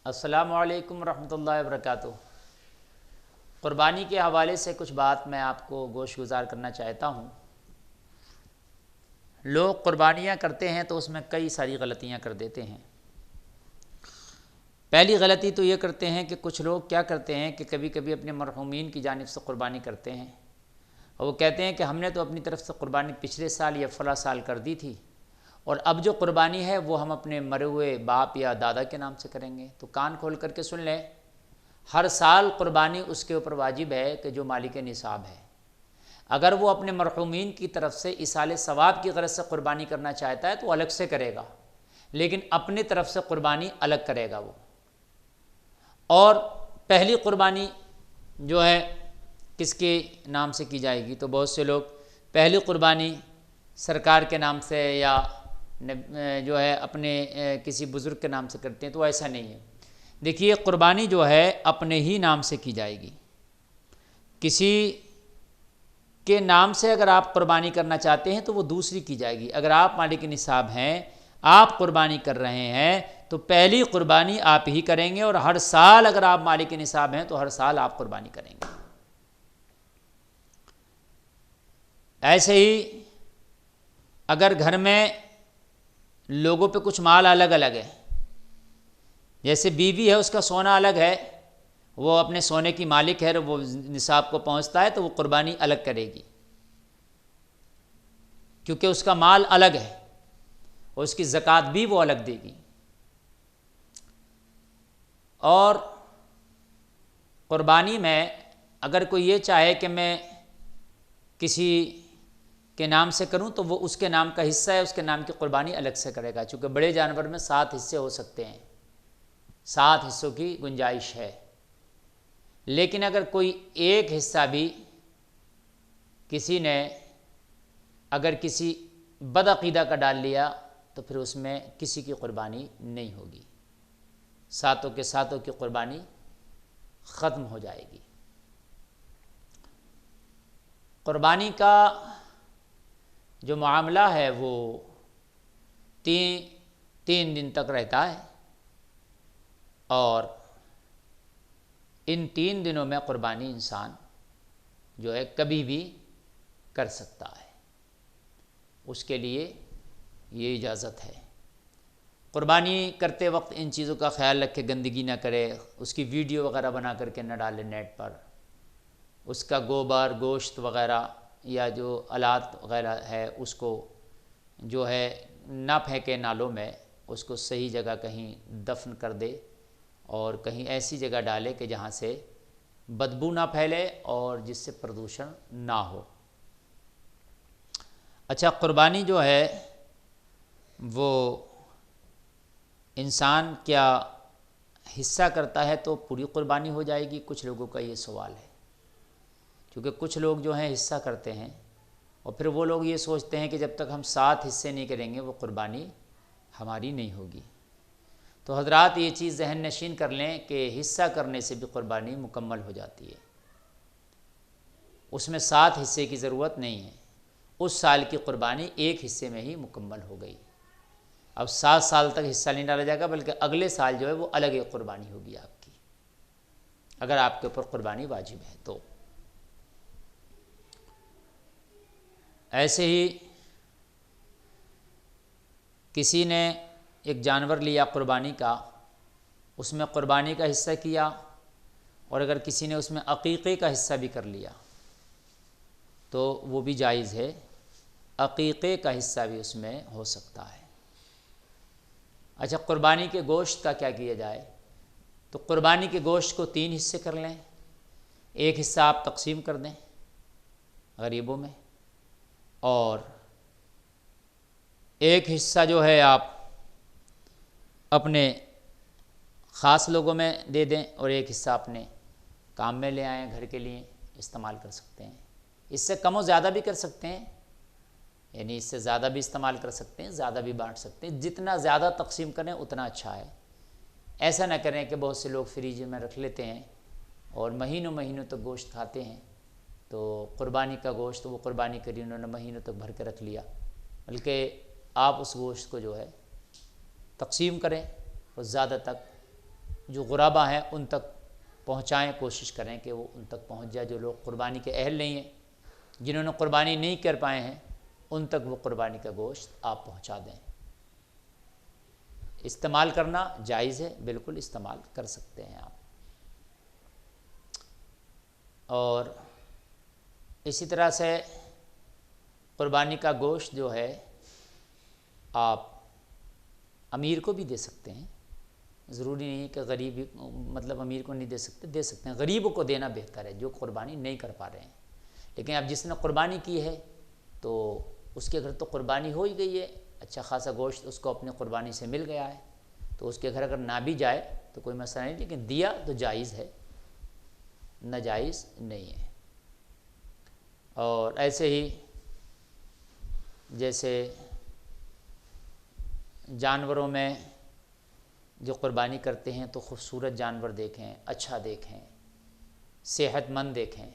السلام علیکم ورحمۃ اللہ وبرکاتہ۔ قربانی کے حوالے سے کچھ بات میں آپ کو گوش گزار کرنا چاہتا ہوں۔ لوگ قربانیاں کرتے ہیں تو اس میں کئی ساری غلطیاں کر دیتے ہیں۔ پہلی غلطی تو یہ کرتے ہیں کہ کچھ لوگ کیا کرتے ہیں کہ کبھی کبھی اپنے مرحومین کی جانب سے قربانی کرتے ہیں، اور وہ کہتے ہیں کہ ہم نے تو اپنی طرف سے قربانی پچھلے سال یا فلاں سال کر دی تھی، اور اب جو قربانی ہے وہ ہم اپنے مرے ہوئے باپ یا دادا کے نام سے کریں گے۔ تو کان کھول کر کے سن لیں، ہر سال قربانی اس کے اوپر واجب ہے کہ جو مالک نصاب ہے۔ اگر وہ اپنے مرحومین کی طرف سے ایصال ثواب کی غرض سے قربانی کرنا چاہتا ہے تو وہ الگ سے کرے گا، لیکن اپنی طرف سے قربانی الگ کرے گا وہ۔ اور پہلی قربانی جو ہے کس کے نام سے کی جائے گی؟ تو بہت سے لوگ پہلی قربانی سرکار کے نام سے یا جو ہے اپنے کسی بزرگ کے نام سے کرتے ہیں، تو ایسا نہیں ہے۔ دیکھیے، قربانی جو ہے اپنے ہی نام سے کی جائے گی۔ کسی کے نام سے اگر آپ قربانی کرنا چاہتے ہیں تو وہ دوسری کی جائے گی۔ اگر آپ مالک نصاب ہیں، آپ قربانی کر رہے ہیں، تو پہلی قربانی آپ ہی کریں گے، اور ہر سال اگر آپ مالک نصاب ہیں تو ہر سال آپ قربانی کریں گے۔ ایسے ہی اگر گھر میں لوگوں پہ کچھ مال الگ الگ ہے، جیسے بیوی ہے، اس کا سونا الگ ہے، وہ اپنے سونے کی مالک ہے، وہ نصاب کو پہنچتا ہے تو وہ قربانی الگ کرے گی، کیونکہ اس کا مال الگ ہے، اور اس کی زکوٰۃ بھی وہ الگ دے گی۔ اور قربانی میں اگر کوئی یہ چاہے کہ میں کسی کے نام سے کروں تو وہ اس کے نام کا حصہ ہے، اس کے نام کی قربانی الگ سے کرے گا، چونکہ بڑے جانور میں 7 حصے ہو سکتے ہیں، 7 حصوں کی گنجائش ہے۔ لیکن اگر کوئی ایک حصہ بھی کسی نے اگر کسی بدعقیدہ کا ڈال لیا تو پھر اس میں کسی کی قربانی نہیں ہوگی، 7 کے 7 کی قربانی ختم ہو جائے گی۔ قربانی کا جو معاملہ ہے وہ تین دن تک رہتا ہے، اور ان 3 دنوں میں قربانی انسان جو ہے کبھی بھی کر سکتا ہے، اس کے لیے یہ اجازت ہے۔ قربانی کرتے وقت ان چیزوں کا خیال رکھے، گندگی نہ کرے، اس کی ویڈیو وغیرہ بنا کر کے نہ ڈالے نیٹ پر، اس کا گوبر گوشت وغیرہ یا جو آلات وغیرہ ہے اس کو جو ہے نہ پھینکے نالوں میں، اس کو صحیح جگہ کہیں دفن کر دے، اور کہیں ایسی جگہ ڈالے کہ جہاں سے بدبو نہ پھیلے اور جس سے پردوشن نہ ہو۔ اچھا، قربانی جو ہے وہ انسان کیا حصہ کرتا ہے تو پوری قربانی ہو جائے گی؟ کچھ لوگوں کا یہ سوال ہے، کیونکہ کچھ لوگ جو ہیں حصہ کرتے ہیں، اور پھر وہ لوگ یہ سوچتے ہیں کہ جب تک ہم 7 حصے نہیں کریں گے وہ قربانی ہماری نہیں ہوگی۔ تو حضرات یہ چیز ذہن نشین کر لیں کہ حصہ کرنے سے بھی قربانی مکمل ہو جاتی ہے، اس میں 7 حصے کی ضرورت نہیں ہے، اس سال کی قربانی ایک حصے میں ہی مکمل ہو گئی۔ اب 7 سال تک حصہ نہیں ڈالا جائے گا، بلکہ اگلے سال جو ہے وہ الگ ایک قربانی ہوگی آپ کی، اگر آپ کے اوپر قربانی واجب ہے تو۔ ایسے ہی کسی نے ایک جانور لیا قربانی کا، اس میں قربانی کا حصہ کیا، اور اگر کسی نے اس میں عقیقے کا حصہ بھی کر لیا تو وہ بھی جائز ہے، عقیقے کا حصہ بھی اس میں ہو سکتا ہے۔ اچھا، قربانی کے گوشت کا کیا کیا جائے؟ تو قربانی کے گوشت کو 3 حصے کر لیں، ایک حصہ آپ تقسیم کر دیں غریبوں میں، اور ایک حصہ جو ہے آپ اپنے خاص لوگوں میں دے دیں، اور ایک حصہ اپنے کام میں لے آئیں، گھر کے لیے استعمال کر سکتے ہیں۔ اس سے کم و زیادہ بھی کر سکتے ہیں، یعنی اس سے زیادہ بھی استعمال کر سکتے ہیں، زیادہ بھی بانٹ سکتے ہیں، جتنا زیادہ تقسیم کریں اتنا اچھا ہے۔ ایسا نہ کریں کہ بہت سے لوگ فریج میں رکھ لیتے ہیں اور مہینوں مہینوں تک گوشت کھاتے ہیں، تو قربانی کا گوشت وہ قربانی کری انہوں نے مہینوں تک بھر کے رکھ لیا، بلکہ آپ اس گوشت کو جو ہے تقسیم کریں اور زیادہ تک جو غربا ہیں ان تک پہنچائیں، کوشش کریں کہ وہ ان تک پہنچ جائے۔ جو لوگ قربانی کے اہل نہیں ہیں، جنہوں نے قربانی نہیں کر پائے ہیں، ان تک وہ قربانی کا گوشت آپ پہنچا دیں۔ استعمال کرنا جائز ہے، بالکل استعمال کر سکتے ہیں آپ۔ اور اسی طرح سے قربانی کا گوشت جو ہے آپ امیر کو بھی دے سکتے ہیں، ضروری نہیں کہ غریب مطلب امیر کو نہیں دے سکتے ہیں، غریبوں کو دینا بہتر ہے جو قربانی نہیں کر پا رہے ہیں۔ لیکن اب جس نے قربانی کی ہے تو اس کے گھر تو قربانی ہو ہی گئی ہے، اچھا خاصا گوشت اس کو اپنی قربانی سے مل گیا ہے، تو اس کے گھر اگر نہ بھی جائے تو کوئی مسئلہ نہیں، لیکن دیا تو جائز ہے، ناجائز نہیں ہے۔ اور ایسے ہی جیسے جانوروں میں جو قربانی کرتے ہیں تو خوبصورت جانور دیکھیں، اچھا دیکھیں، صحت مند دیکھیں۔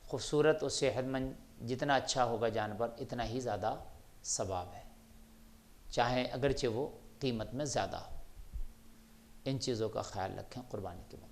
خوبصورت اور صحت مند جتنا اچھا ہوگا جانور اتنا ہی زیادہ ثواب ہے، چاہے اگرچہ وہ قیمت میں زیادہ ہو۔ ان چیزوں کا خیال رکھیں قربانی کے موقع۔